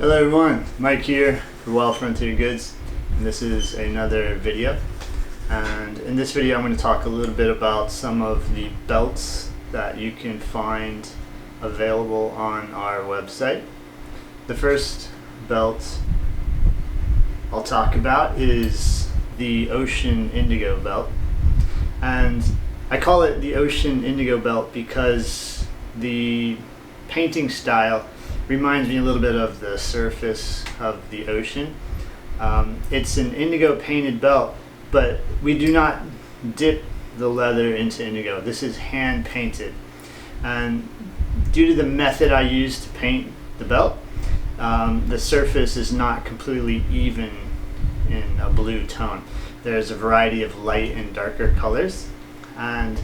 Hello everyone, Mike here for Wild Frontier Goods, and this is another video. And in this video I'm going to talk a little bit about some of the belts that you can find available on our website. The first belt I'll talk about is the Ocean Indigo belt, and I call it the Ocean Indigo belt because the painting style reminds me a little bit of the surface of the ocean. It's an indigo painted belt, but we do not dip the leather into indigo. This is hand painted, and due to the method I use to paint the belt, the surface is not completely even in a blue tone. There's a variety of light and darker colors, and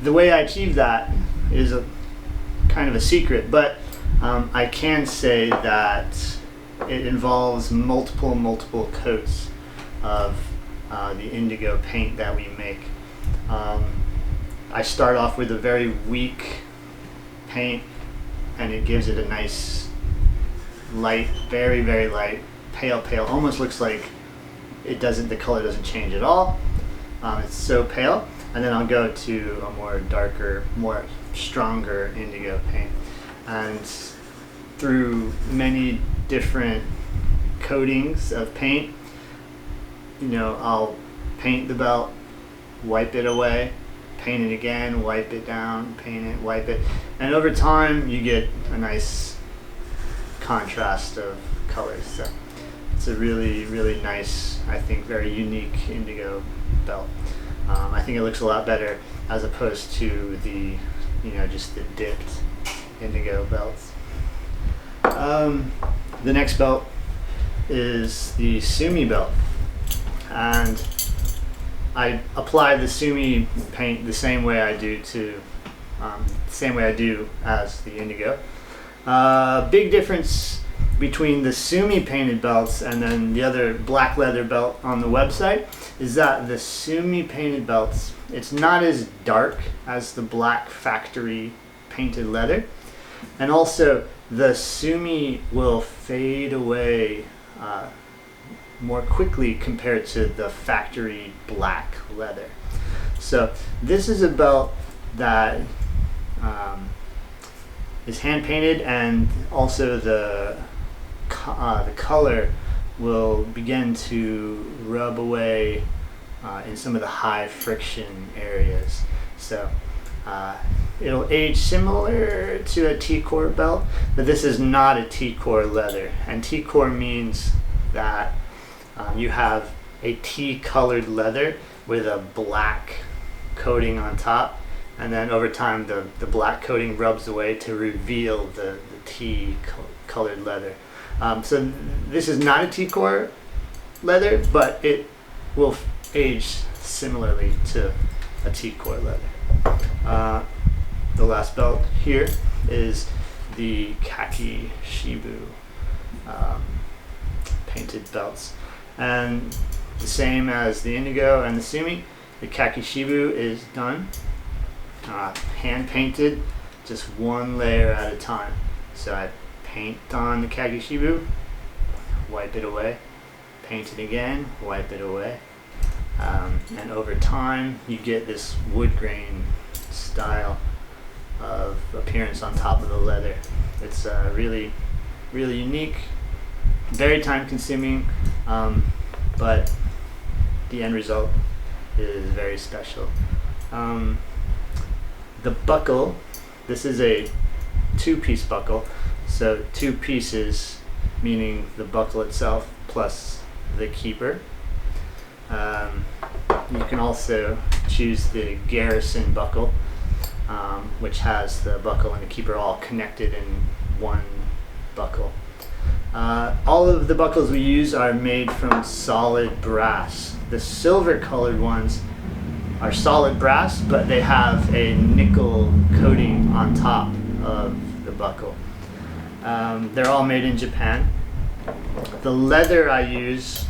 the way I achieve that is a kind of a secret, but I can say that it involves multiple coats of the indigo paint that we make. I start off with a very weak paint, and it gives it a nice light, very light, pale, almost looks like the color doesn't change at all. It's so pale, and then I'll go to a more darker, more stronger indigo paint, and through many different coatings of paint, I'll paint the belt, wipe it away, paint it again, wipe it down, paint it, wipe it, and over time you get a nice contrast of colors. So it's a really nice, I think very unique indigo belt. I think it looks a lot better as opposed to the just the dipped indigo belts. The next belt is the sumi belt, and I apply the sumi paint the same way I do as the indigo. Big difference between the sumi painted belts and then the other black leather belt on the website is that the sumi painted belts, it's not as dark as the black factory painted leather, and also the sumi will fade away more quickly compared to the factory black leather. So this is a belt that is hand painted, and also the color will begin to rub away in some of the high friction areas. So it'll age similar to a T-core belt, but this is not a T-core leather. And T-core means that you have a T-colored leather with a black coating on top, and then over time the black coating rubs away to reveal the T-colored leather. So this is not a T-core leather, but it will age similarly to a T-core leather. The last belt here is the khaki shibu painted belts, and the same as the indigo and the sumi, the khaki shibu is done hand painted, just one layer at a time. So I paint on the khaki shibu, wipe it away, paint it again, wipe it away, and over time you get this wood grain style of appearance on top of the leather. It's really unique, very time consuming, but the end result is very special. The buckle, this is a two-piece buckle, so two pieces meaning the buckle itself plus the keeper. You can also choose the garrison buckle, which has the buckle and the keeper all connected in one buckle. All of the buckles we use are made from solid brass. The silver colored ones are solid brass, but they have a nickel coating on top of the buckle. They're all made in Japan. The leather I use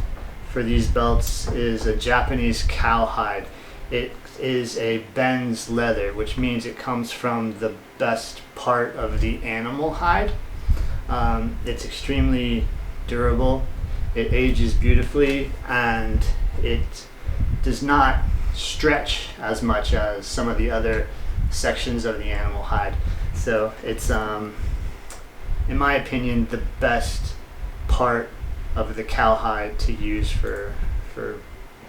for these belts is a Japanese cowhide. It is a Ben's leather, which means it comes from the best part of the animal hide. It's extremely durable, it ages beautifully, and it does not stretch as much as some of the other sections of the animal hide. So it's, in my opinion, the best part of the cowhide to use for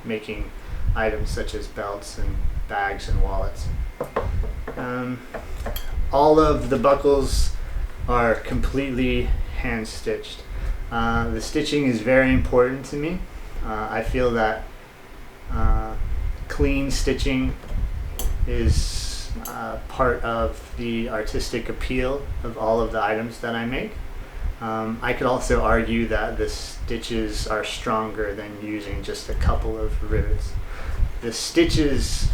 making items such as belts and bags and wallets. All of the buckles are completely hand stitched. The stitching is very important to me. I feel that clean stitching is part of the artistic appeal of all of the items that I make. I could also argue that the stitches are stronger than using just a couple of rivets. The stitches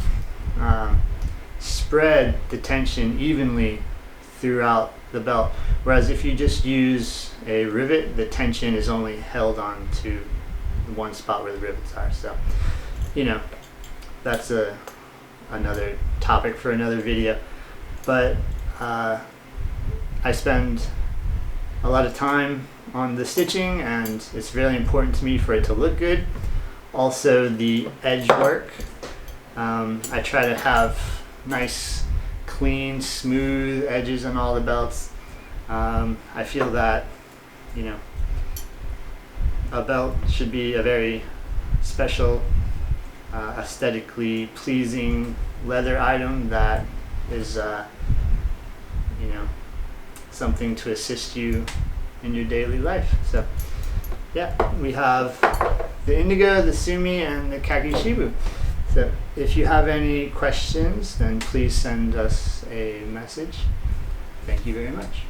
spread the tension evenly throughout the belt, whereas if you just use a rivet, the tension is only held on to one spot where the rivets are. So, you know, that's another topic for another video. But I spend a lot of time on the stitching, and it's really important to me for it to look good. Also, the edge work. I try to have nice, clean, smooth edges on all the belts. I feel that, you know, a belt should be a very special, aesthetically pleasing leather item that is, you know, something to assist you in your daily life. So yeah, we have the indigo, the sumi, and the khaki shibu. So if you have any questions, then please send us a message. Thank you very much.